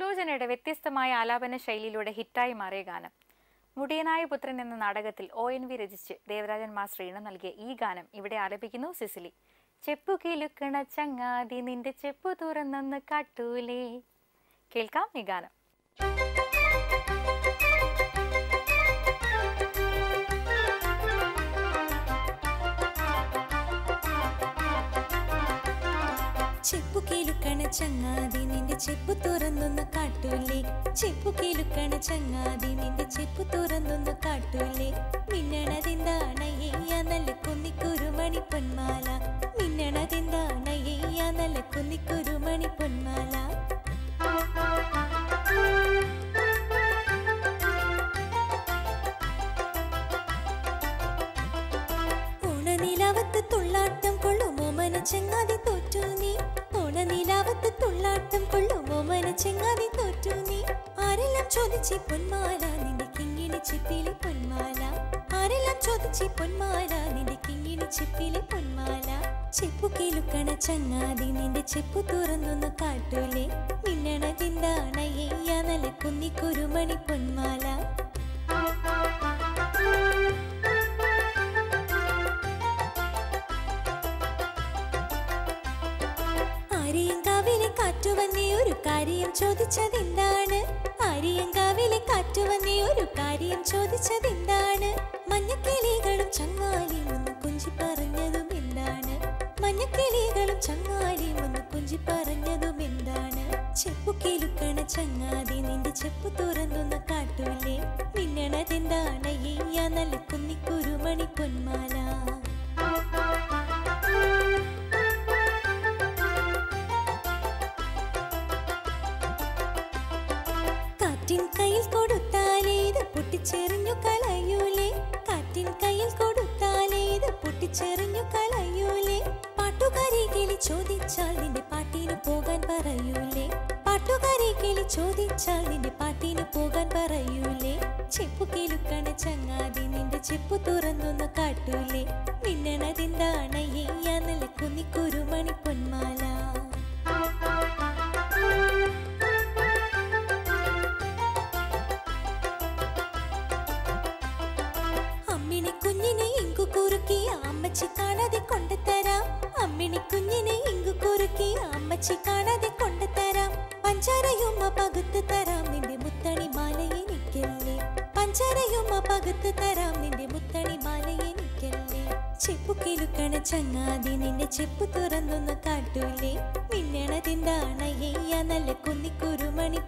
സുലോചനയുടെ വ്യത്യസ്തമായ ആലാപന ശൈലിയിലൂടെ ഹിറ്റായി മാറിയ ഗാനം. മുടിയനായ പുത്രൻ എന്ന നാടകത്തിൽ ONV രചിച്ച് ദേവരാജൻ മാസ്റ്റർ ഈണം നൽകിയ ഈ ഗാനം ഇവിടെ ആലപിക്കുന്നു സിസിലി. ചെപ്പു കിലുക്കണ ചങ്ങാതി നിന്റെ ചെപ്പു തുറന്നൊന്ന് കാട്ടൂലേ. കേൾക്കാം ഈ ഗാനം. ചെപ്പു കേളുക്കണ ചങ്ങാതി നിന്റെ ചെപ്പു തുറന്നൊന്ന് കാട്ടൂലേ. ചെപ്പു കേളുക്കണ ചങ്ങാതി നിന്റെ ചെപ്പു തുറന്നൊന്ന് കാട്ടൂലേ. മിന്നണതെന്താണയ്യ നല്ല കുന്നിക്കുരുമണി പൊന്മാല. മിന്നണതെന്താണയ്യ നല്ല കുന്നിക്കുരുമണി പൊന്മാല. ഓണനിലാവത്ത് തുള്ളാട്ടം കൊള്ളുമോ മനച്ചങ്ങാതി തോറ്റു നീ. ഓണനിലാവത്ത് തുള്ളാട്ടം കൊള്ളുമോ മനച്ചങ്ങാതി തോറ്റു നീ. ആരെല്ലാം ചോദിച്ചി പൊന്മാല നിന്റെ കിങ്ങിണി ചിപ്പിലെ പൊന്മാല. ആരെല്ലാം ചോദിച്ചി പൊന്മാല നിന്റെ കിങ്ങിണി ചിപ്പിലെ പൊന്മാല. ചെപ്പു കേളുക്കണ ചങ്ങാതി നിന്റെ ചെപ്പു തുറന്നൊന്ന് കാട്ടൂലേ. മിന്നണതെന്താണയ്യ നല്ല കുന്നിക്കുരുമണി പൊന്മാല. ആര്യങ്കാവിലെ കാറ്റുവന്നേ ഒരു കാര്യം ചോദിച്ചതെന്താണ്. ആര്യങ്കാവിലെ കാറ്റുവന്നേ ഒരു കാര്യം ചോദിച്ചതെന്താണ്. മഞ്ഞക്കിളികളും ചങ്ങാലിയും ഒന്ന് കുഞ്ചി പറഞ്ഞതും എന്താണ്. മഞ്ഞക്കിളികളും ചങ്ങാലിയും ഒന്ന് കുഞ്ചി പറഞ്ഞതും എന്താണ്. ചെപ്പു കേളുക്കണ ചങ്ങാതി നിന്റെ ചെപ്പു തുറന്നൊന്ന് കാട്ടൂലേ. മിന്നണതെന്താണയ്യ നല്ല കുന്നിക്കുരുമണി പൊന്മാല. കാറ്റിൻ കയ്യിൽ കൊടുത്താലേ ഇത് പൊട്ടിച്ചെറിഞ്ഞു കളയൂലേ. കാറ്റിൻ കയ്യിൽ കൊടുത്താലേ ഇത് പൊട്ടിച്ചെറിഞ്ഞു കളയൂലേ. പാട്ടുകാരി കിളി ചോദിച്ചാൽ നിന്റെ പാട്ടിന് പോകാൻ പറയൂലേ. പാട്ടുകാരി കിളി ചോദിച്ചാൽ നിന്റെ പാട്ടിന് പോകാൻ പറയൂലേ. ചെപ്പു കേളുക്കണ ചങ്ങാതി നിന്റെ ചെപ്പു തുറന്നൊന്ന് കാട്ടൂലേ. മിന്നണതെന്താണയ്യ നല്ല കുന്നിക്കുരുമണി പൊന്മാല. അമ്മിണി കുഞ്ഞിനെ ഇങ്കു കുറുക്കിയ അമ്മച്ചി കാണാതെ കൊണ്ടുതരാം. അമ്മിണി കുഞ്ഞിനെ ഇങ്കു കുറുക്കിയ അമ്മച്ചി കാണാതെ കൊണ്ടുതരാം. പഞ്ചാരയുമ്മ പകുത്തു തരാം നിന്റെ മുത്തണി മാല എനിക്കല്ലേ. പഞ്ചാരയുമ്മ പകുത്തു തരാം നിന്റെ മുത്തണി മാല എനിക്കല്ലേ. ചെപ്പു കേളുക്കണ ചങ്ങാതി നിന്റെ ചെപ്പു തുറന്നൊന്ന് കാട്ടൂലേ. മിന്നണതെന്താണയ്യ നല്ല കുന്നിക്കുരുമണി